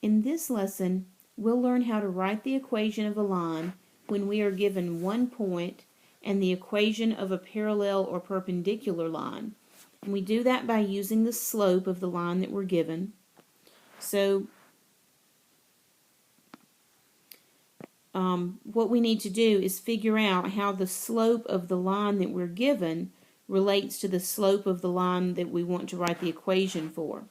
In this lesson, we'll learn how to write the equation of a line when we are given one point and the equation of a parallel or perpendicular line. And we do that by using the slope of the line that we're given. So what we need to do is figure out how the slope of the line that we're given relates to the slope of the line that we want to write the equation for.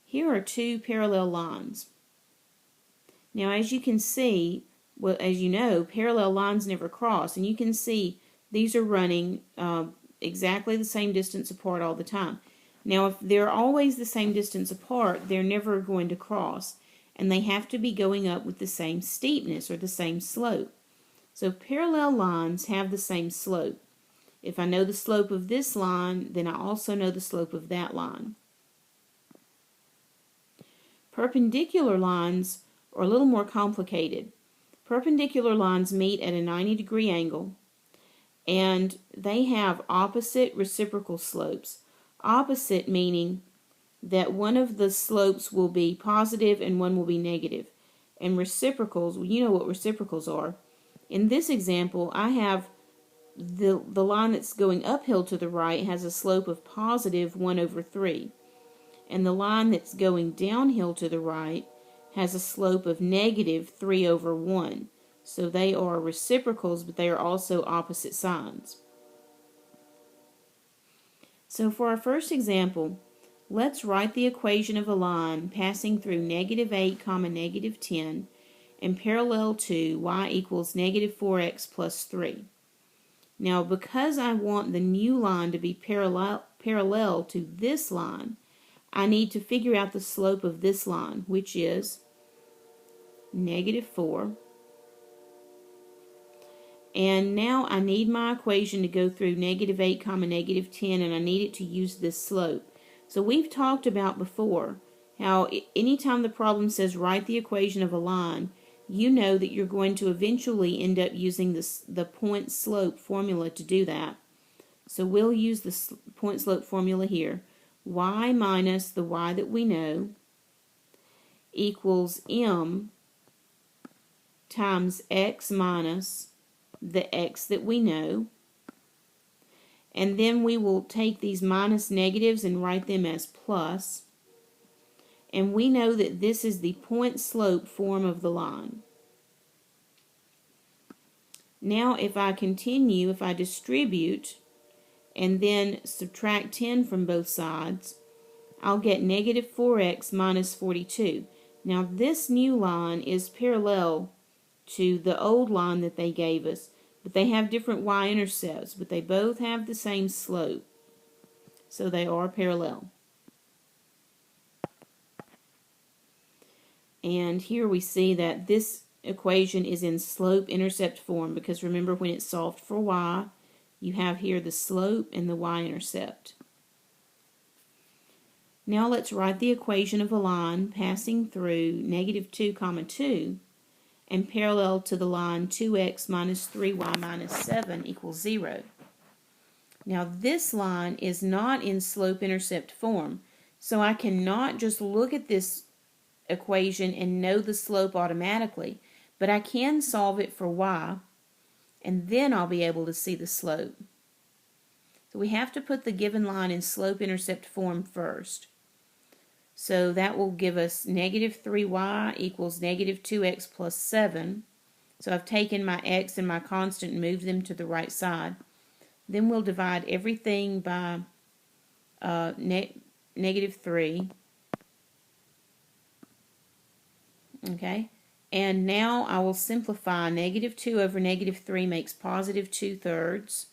Here are two parallel lines. Now, as you can see, well, as you know, parallel lines never cross, and you can see these are running exactly the same distance apart all the time. Now, if they're always the same distance apart, they're never going to cross, and they have to be going up with the same steepness or the same slope. So parallel lines have the same slope. If I know the slope of this line, then I also know the slope of that line. Perpendicular lines are a little more complicated. Perpendicular lines meet at a 90-degree angle, and they have opposite reciprocal slopes. Opposite meaning that one of the slopes will be positive and one will be negative. And reciprocals, well, you know what reciprocals are. In this example, I have the line that's going uphill to the right has a slope of positive 1/3. And the line that's going downhill to the right has a slope of negative 3/1. So they are reciprocals, but they are also opposite signs. So for our first example, let's write the equation of a line passing through -8, -10 and parallel to y equals -4x plus 3. Now, because I want the new line to be parallel to this line, I need to figure out the slope of this line, which is -4. And now I need my equation to go through -8, -10, and I need it to use this slope. So we've talked about before how anytime the problem says write the equation of a line, you know that you're going to eventually end up using the point slope formula to do that. So we'll use the point slope formula here. Y minus the y that we know equals m times x minus the x that we know. And then we will take these minus negatives and write them as plus. And we know that this is the point slope form of the line. Now if I continue, if I distribute and then subtract 10 from both sides, I'll get -4x minus 42. Now this new line is parallel to the old line that they gave us, but they have different y-intercepts, but they both have the same slope. So they are parallel. And here we see that this equation is in slope-intercept form, because remember, when it's solved for y, you have here the slope and the y-intercept. Now let's write the equation of a line passing through -2, 2 and parallel to the line 2x minus 3y minus 7 equals 0. Now this line is not in slope-intercept form, so I cannot just look at this equation and know the slope automatically, but I can solve it for y, and then I'll be able to see the slope. So we have to put the given line in slope-intercept form first. So that will give us -3y equals -2x plus 7. So I've taken my x and my constant and moved them to the right side. Then we'll divide everything by -3. Okay, and now I will simplify. -2 over -3 makes positive 2/3,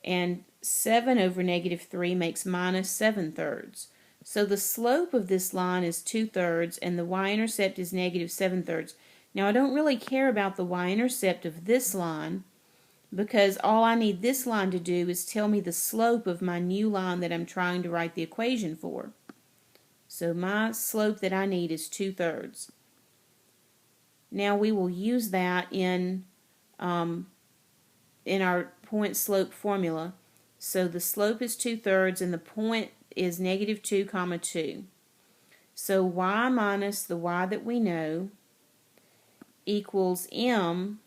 and 7 over -3 makes minus 7/3. So the slope of this line is 2/3 and the y-intercept is -7/3. Now I don't really care about the y-intercept of this line, because all I need this line to do is tell me the slope of my new line that I'm trying to write the equation for. So my slope that I need is 2/3. Now we will use that in our point slope formula. So the slope is 2/3 and the point is -2, 2. So y minus the y that we know equals m,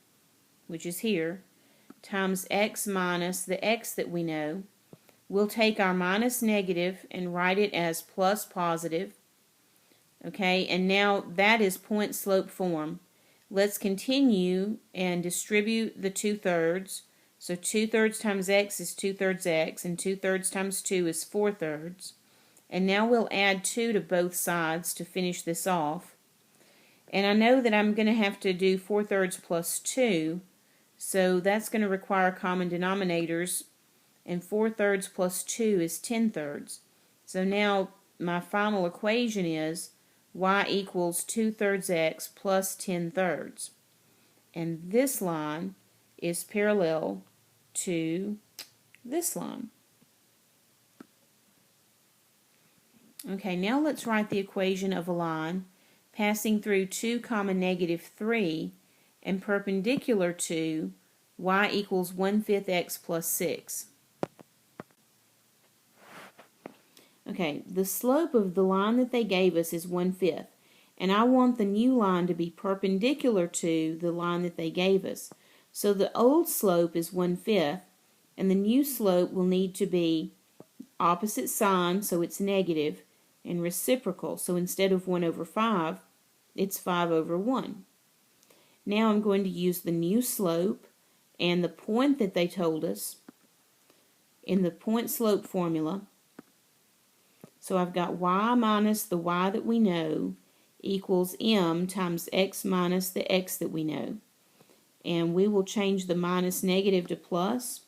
which is here, times x minus the x that we know. We'll take our minus negative and write it as plus positive. Okay, and now that is point slope form. Let's continue and distribute the 2/3. So 2/3 times x is 2/3 x, and 2/3 times 2 is 4/3. And now we'll add 2 to both sides to finish this off. And I know that I'm going to have to do 4/3 plus 2, so that's going to require common denominators, and 4/3 plus 2 is 10/3. So now my final equation is y equals 2/3 x plus 10/3. And this line is parallel to this line. Okay, now let's write the equation of a line passing through 2, -3 and perpendicular to y equals 1/5 x plus 6. Okay, the slope of the line that they gave us is 1/5, and I want the new line to be perpendicular to the line that they gave us. So the old slope is 1/5, and the new slope will need to be opposite sign, so it's negative, and reciprocal. So instead of 1/5, it's 5/1. Now I'm going to use the new slope and the point that they told us in the point slope formula. So I've got y minus the y that we know equals m times x minus the x that we know. And we will change the minus negative to plus.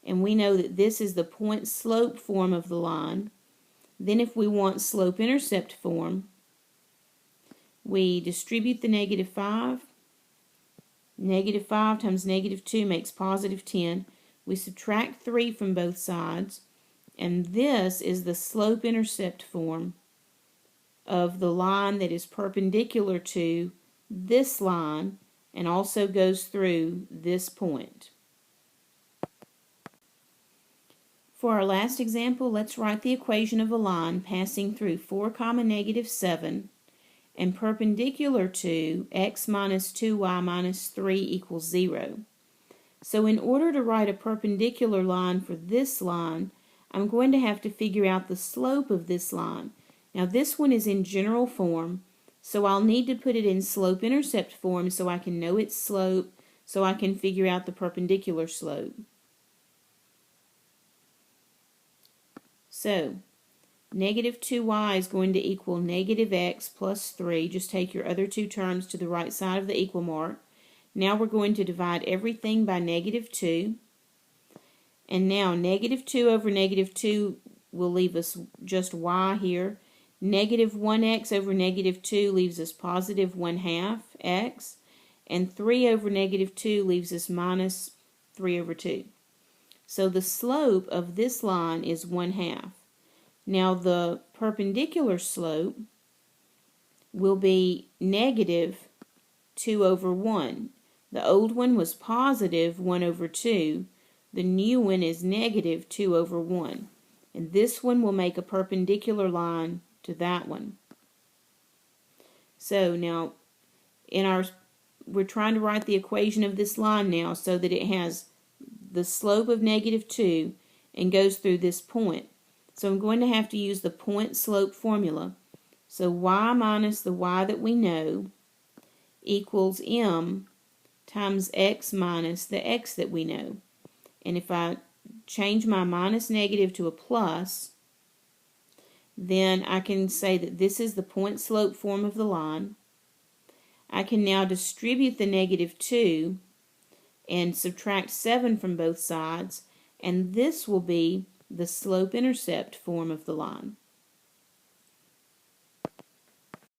And we know that this is the point slope form of the line. Then if we want slope-intercept form, we distribute the -5. -5 times -2 makes +10. We subtract 3 from both sides. And this is the slope-intercept form of the line that is perpendicular to this line and also goes through this point. For our last example, let's write the equation of a line passing through 4, -7 and perpendicular to x minus 2y minus 3 equals 0. So in order to write a perpendicular line for this line, I'm going to have to figure out the slope of this line. Now this one is in general form, so I'll need to put it in slope-intercept form so I can know its slope, so I can figure out the perpendicular slope. So, -2y is going to equal -x plus 3. Just take your other two terms to the right side of the equal mark. Now we're going to divide everything by -2. And now -2 over -2 will leave us just y here. -1x over -2 leaves us +1/2 x. And 3 over -2 leaves us minus 3/2. So the slope of this line is 1/2. Now the perpendicular slope will be -2/1. The old one was +1/2. The new one is -2/1. And this one will make a perpendicular line to that one. So now we're trying to write the equation of this line now so that it has the slope of -2 and goes through this point. So I'm going to have to use the point slope formula. So y minus the y that we know equals m times x minus the x that we know. And if I change my minus negative to a plus, then I can say that this is the point slope form of the line. I can now distribute the -2 and subtract 7 from both sides, and this will be the slope-intercept form of the line.